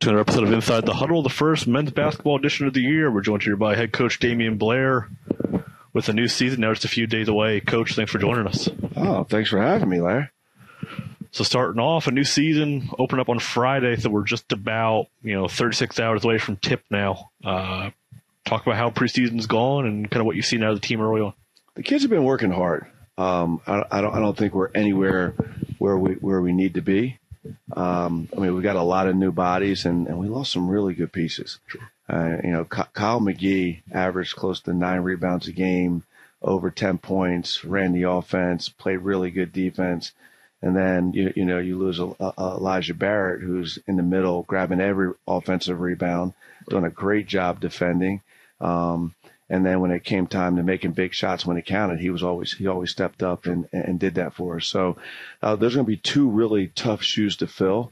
to another episode of Inside the Huddle, the first men's basketball edition of the year. We're joined here by head coach Damien Blair with a new season now just a few days away. Coach, thanks for joining us. Oh, thanks for having me, Larry. So starting off, a new season, open up on Friday, so we're just about 36 hours away from tip now. Talk about how preseason's gone and kind of what you've seen out of the team early on. The kids have been working hard. I don't think we're anywhere where we need to be. We got a lot of new bodies, and we lost some really good pieces. Sure. Kyle McGee averaged close to 9 rebounds a game, over 10 points, ran the offense, played really good defense. And then, you lose Elijah Barrett, who's in the middle, grabbing every offensive rebound, doing a great job defending. And then when it came time to making big shots when it counted, he always stepped up and did that for us. So there's going to be 2 really tough shoes to fill.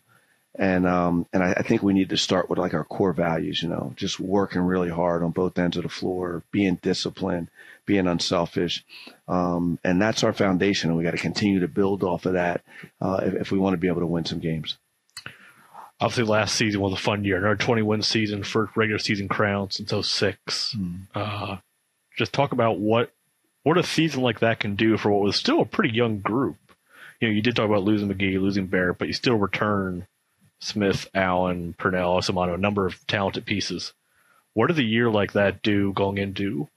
And I think we need to start with like our core values, just working really hard on both ends of the floor, being disciplined, being unselfish. And that's our foundation. And we got to continue to build off of that if we want to be able to win some games. Obviously, last season was a fun year. Another 20-win season, first regular season crown since 2006. Just talk about what a season like that can do for what was still a pretty young group. You did talk about losing McGee, losing Barrett, but you still return Smith, Allen, Purnell, Osamano, a number of talented pieces. What does a year like that do going into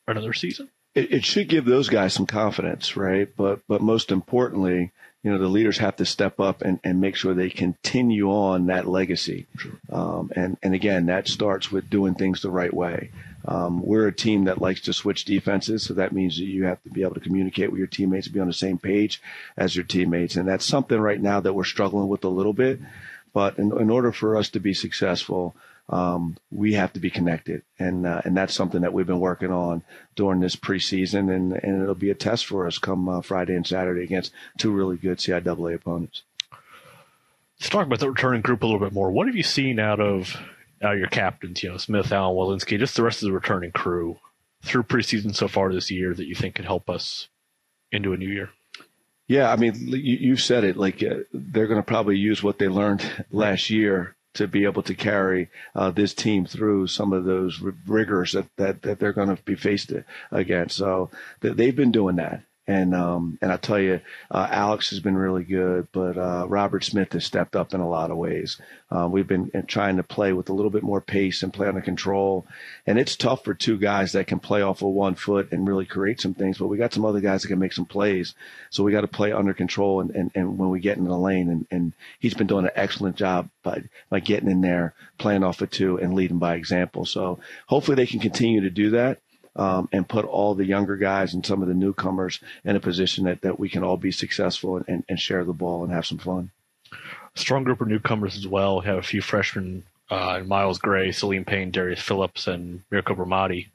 another season? It should give those guys some confidence, right? But most importantly, the leaders have to step up and make sure they continue on that legacy. Sure. And again, that starts with doing things the right way. We're a team that likes to switch defenses, so that means that you have to be able to communicate with your teammates, be on the same page as your teammates. And that's something right now that we're struggling with a little bit. But in order for us to be successful, we have to be connected. And that's something that we've been working on during this preseason. And it'll be a test for us come Friday and Saturday against 2 really good CIAA opponents. Let's talk about the returning group a little bit more. What have you seen out of your captains, Smith, Allen, Walensky, just the rest of the returning crew through preseason so far this year that you think can help us into a new year? Yeah, you said it. They're going to probably use what they learned last year to be able to carry this team through some of those rigors that they're going to be faced against. So they've been doing that. And I'll tell you, Alex has been really good, but Robert Smith has stepped up in a lot of ways. We've been trying to play with a little bit more pace and play under control. And it's tough for 2 guys that can play off of 1 foot and really create some things, but we got some other guys that can make some plays. So we got to play under control and when we get in the lane. And he's been doing an excellent job by getting in there, playing off of 2 and leading by example. So hopefully they can continue to do that. And put all the younger guys and some of the newcomers in a position that we can all be successful and share the ball and have some fun. A strong group of newcomers as well. We have a few freshmen, Miles Gray, Salim Payne, Darius Phillips, and Mirko Bramati.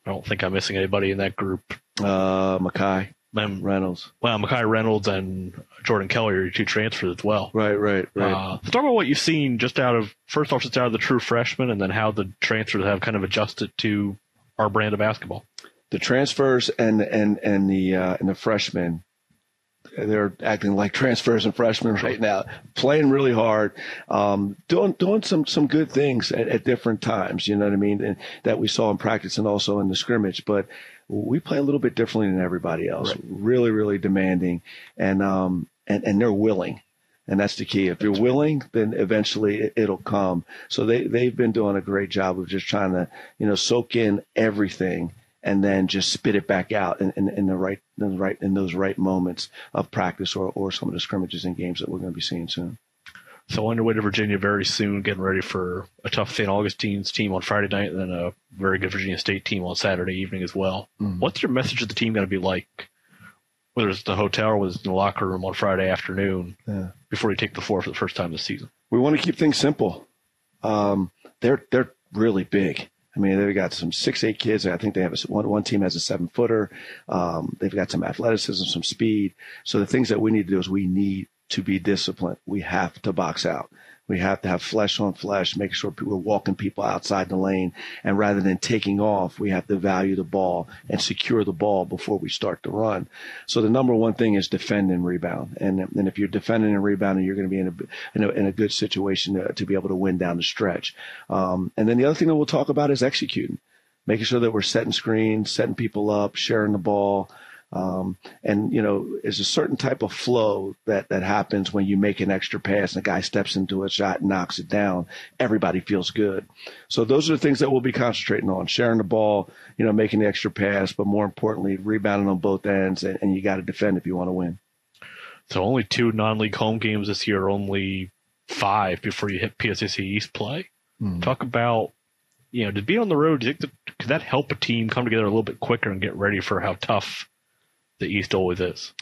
I don't think I'm missing anybody in that group. Makai Reynolds. Well, Makai Reynolds and Jordan Kelly are your 2 transfers as well. Right. Talk about what you've seen just out of the true freshmen and then how the transfers have kind of adjusted to our brand of basketball. The transfers and the freshmen, they're acting like transfers and freshmen right now, playing really hard, doing some good things at different times. You know what I mean? And that we saw in practice and also in the scrimmage. But we play a little bit differently than everybody else. Right. Really, really demanding, and they're willing. And that's the key. If you're willing, then eventually it'll come. So they've been doing a great job of just trying to, soak in everything and then just spit it back out in those right moments of practice or some of the scrimmages and games that we're going to be seeing soon. So on your way to Virginia very soon, getting ready for a tough St. Augustine's team on Friday night and then a very good Virginia State team on Saturday evening as well. Mm-hmm. What's your message to the team going to be like? Whether it's the hotel or whether it's in the locker room on Friday afternoon before you take the floor for the first time this season? We want to keep things simple. They're really big. They've got some 6'8" kids. I think they have one team has a 7-footer. They've got some athleticism, some speed. So the things that we need to do is we need to be disciplined. We have to box out. We have to have flesh on flesh, making sure we're walking people outside the lane. And rather than taking off, we have to value the ball and secure the ball before we start to run. So the number one thing is defend and rebound. And if you're defending and rebounding, you're going to be in a good situation to be able to win down the stretch. And then the other thing that we'll talk about is executing, making sure that we're setting screens, setting people up, sharing the ball. And, there's a certain type of flow that happens when you make an extra pass and a guy steps into a shot and knocks it down. Everybody feels good. So those are the things that we'll be concentrating on, sharing the ball, making the extra pass, but more importantly, rebounding on both ends. And you got to defend if you want to win. So only 2 non-league home games this year, only 5 before you hit PSAC East play. Talk about, to be on the road, do you think could that help a team come together a little bit quicker and get ready for how tough the East always is?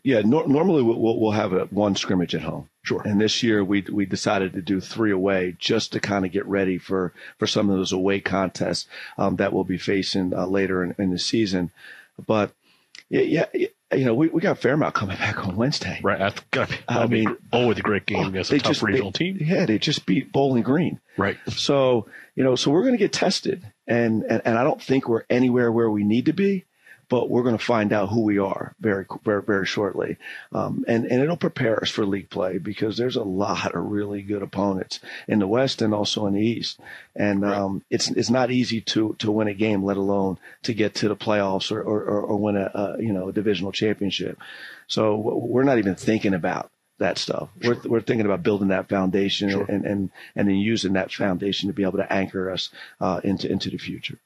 Yeah, normally we'll have one scrimmage at home. Sure. And this year we decided to do 3 away just to kind of get ready for some of those away contests that we'll be facing later in the season. But we got Fairmount coming back on Wednesday. Right. That's gotta be always a great game against a tough regional team. Yeah, they just beat Bowling Green. Right. So we're going to get tested, and I don't think we're anywhere where we need to be. But we're going to find out who we are very, very, very shortly. And it'll prepare us for league play because there's a lot of really good opponents in the West and also in the East. And it's not easy to win a game, let alone to get to the playoffs or win a divisional championship. So we're not even thinking about that stuff. Sure. We're thinking about building that foundation and then using that foundation to be able to anchor us into the future.